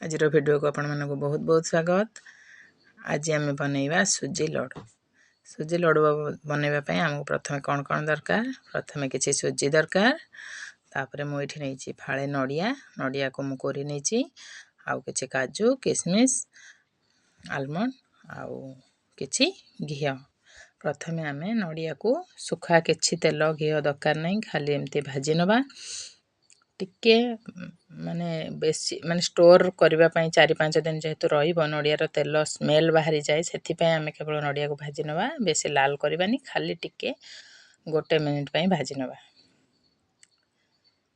आज वीडियो को आपण मानक बहुत बहुत स्वागत। आज आम बनइबा सुजी लड्डू। सुजी लड्डू बनइबा आमको प्रथम कौन कौन दरकार, प्रथम किसी सुजी दरकार, तापर मुझे नहीं फाड़े नड़िया, नड़िया को मुझे कोरी नहीं आउ किसी काजू किशमिश आलमंड आउ किसी घी। प्रथम आम नड़िया को सुखा किसी तेल घी दरकार नहीं, खाली एमती भाजी नवा टिके माने बेसी माने स्टोर करने 4-5 दिन जेहेतु रहिबो नड़ियार तेल स्मेल बाहरी जाए से आम केवल नड़िया को भाजी नवा, बेसी लाल करवानी, खाली टिके 1 मिनिट भाजी नवा।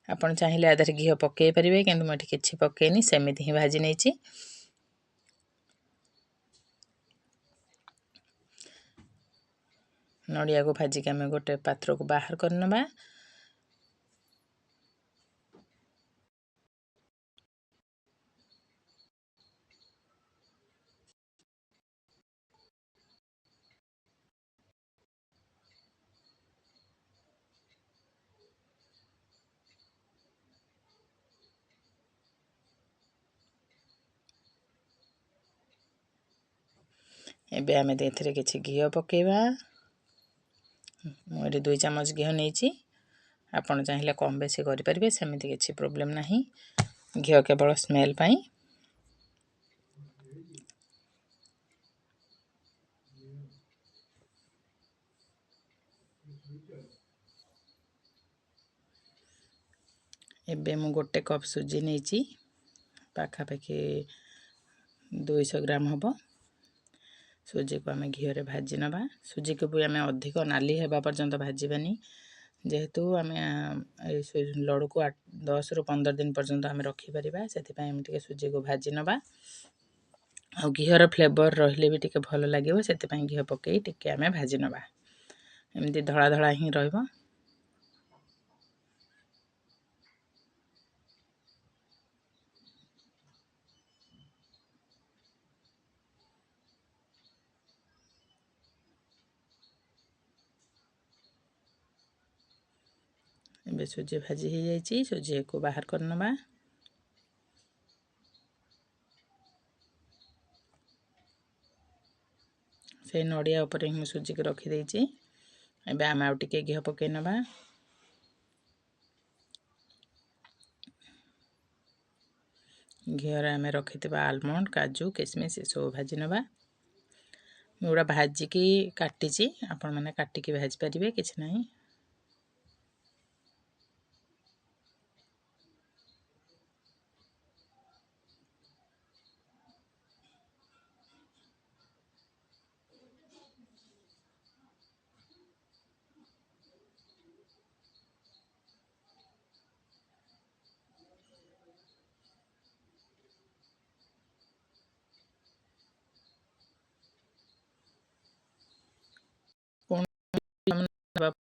आपन चाहिए आधर घी पकई पारे कि मुझे किसी पकईनी सेमती ही भाजी नहीं। नड़िया को भाजिक आम गोटे पात्र को बाहर करनवा। एबे आमे देथरे किछि घी पकेबा। मुझे 2 चम्मच घी नहीं, आपन चाहिए कम बेसी करि परिबे, सेमिति किछि प्रॉब्लम नहीं। घी केवल स्मेल पाई। एबे मु 1 कप सुजी नहीं, पाखापाखि 200 ग्राम हम। सुजी को आम घी रे भाजी नवा। सुजी को भी आम अधिक नाली हेबा पर्यंत भाजबानी, जेहेतु आम लड्डू को 10 ରୁ 15 दिन पर्यंत आम रखिपर, से सुजी को भाजी नवा। आ घीर फ्लेवर रहिले भी टिके भल लगे, से घी पकई टिके आम भाजी नवा। एमती धड़ा धड़ा ही रहिबो। एबे सुजी भाजी हो जाइए, सुजी को बाहर करनवा। से नड़िया ऊपर ही सुजी को रखी देछि। एबे आम आउ टिके घी पकई नवा। घीर आम रखि आलमंड काजू किशमिश सब भाजी नवा। मुड़ा भाजिकी काटिची, आपण माने काटिकी भाजी पारिबे, किछि नाही।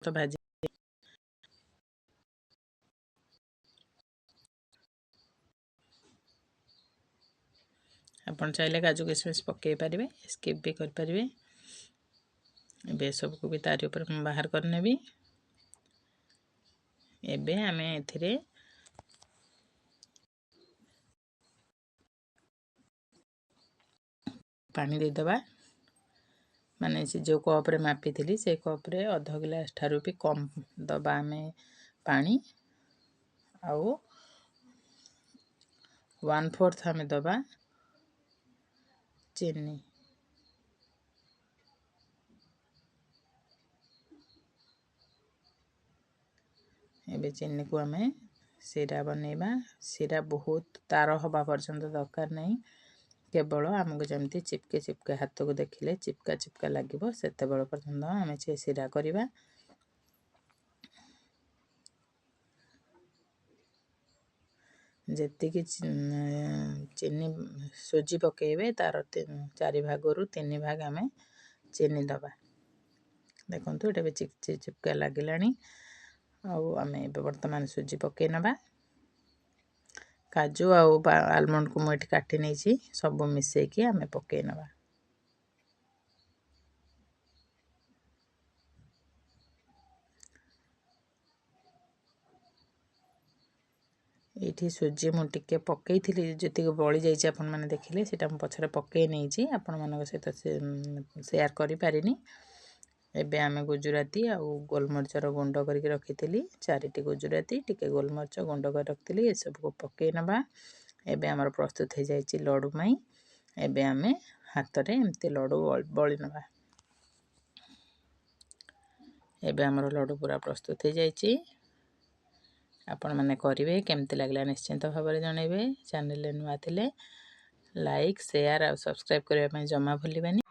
तो भाजी आपण चाहिले काजू किशमिश पकई पारिबे, स्किप भी कर पारिबे। एबे सबको भी तारी ऊपर बाहर करने भी। एबे आमे एथिरे पानी दे दबा। माने से जो कप रे मापी थी से कप रे आधा गिलास ठारू भी कम दबा आमे पानी। आउ 1/4 आमे दबा चीनी। एबे चीनी को आमे सीरा बनइबा। सीरा बहुत तार हवा पर्यंत दरकार नहीं, केवल आमको जमती चिपके चिपके हाथ को देखिले चिपका चिपका लगे से पर्यंत आम सीरा करवा। जेति चीनी सुजी पकेबे तार 4 भाग रु 3 भाग आम चीनी दबा। देखो ये चिपका लगे। आम बर्तमान सुजी पकई नवा। काजू आलमंड को मुझे काटी नहीं, सब मिसेकी आम पकई नवा। ଏଇଠି ସୁଜି ମୁଁ ଟିକେ ପକେଇଥିଲି, ଯେତିକି ବଳି ଯାଇଛି ଆପଣମାନେ ଦେଖିଲେ, ସେଇଟା ମୁଁ ପଛରେ ପକେଇ ନେଇଛି, ଆପଣମାନଙ୍କ ସହିତ ସେୟାର କରିପାରିନି। ଏବେ ଆମେ ଗୁଜୁରାତି ଆଉ ଗୋଲମରିଚର ଗୁଣ୍ଡ କରିକି ରଖିଥିଲି, 4ଟି ଗୁଜୁରାତି, ଟିକେ ଗୋଲମରିଚ ଗୁଣ୍ଡ କରି ରଖିଥିଲି, ଏସବୁକୁ ପକେଇ ନେବା। ଏବେ ଆମର ପ୍ରସ୍ତୁତ ହେଇଯାଇଛି ଲଡ଼ୁ ପାଇଁ। ଏବେ ଆମେ ହାତରେ ଏମିତି ଲଡ଼ୁ ବଳି ନେବା। ଏବେ ଆମର ଲଡ଼ୁ ପୁରା ପ୍ରସ୍ତୁତ ହେଇଯାଇଛି। ଆପଣମାନେ କରିବେ, କେମିତି ଲାଗିଲା ନିଶ୍ଚିନ୍ତ ଭାବରେ ଜଣାଇବେ। ଚ୍ୟାନେଲରେ ନୂଆ ଥିଲେ ଲାଇକ୍, ସେୟାର ଆଉ ସବସ୍କ୍ରାଇବ୍ କରିବା ପାଇଁ ଜମା ଭୁଲିବେନି।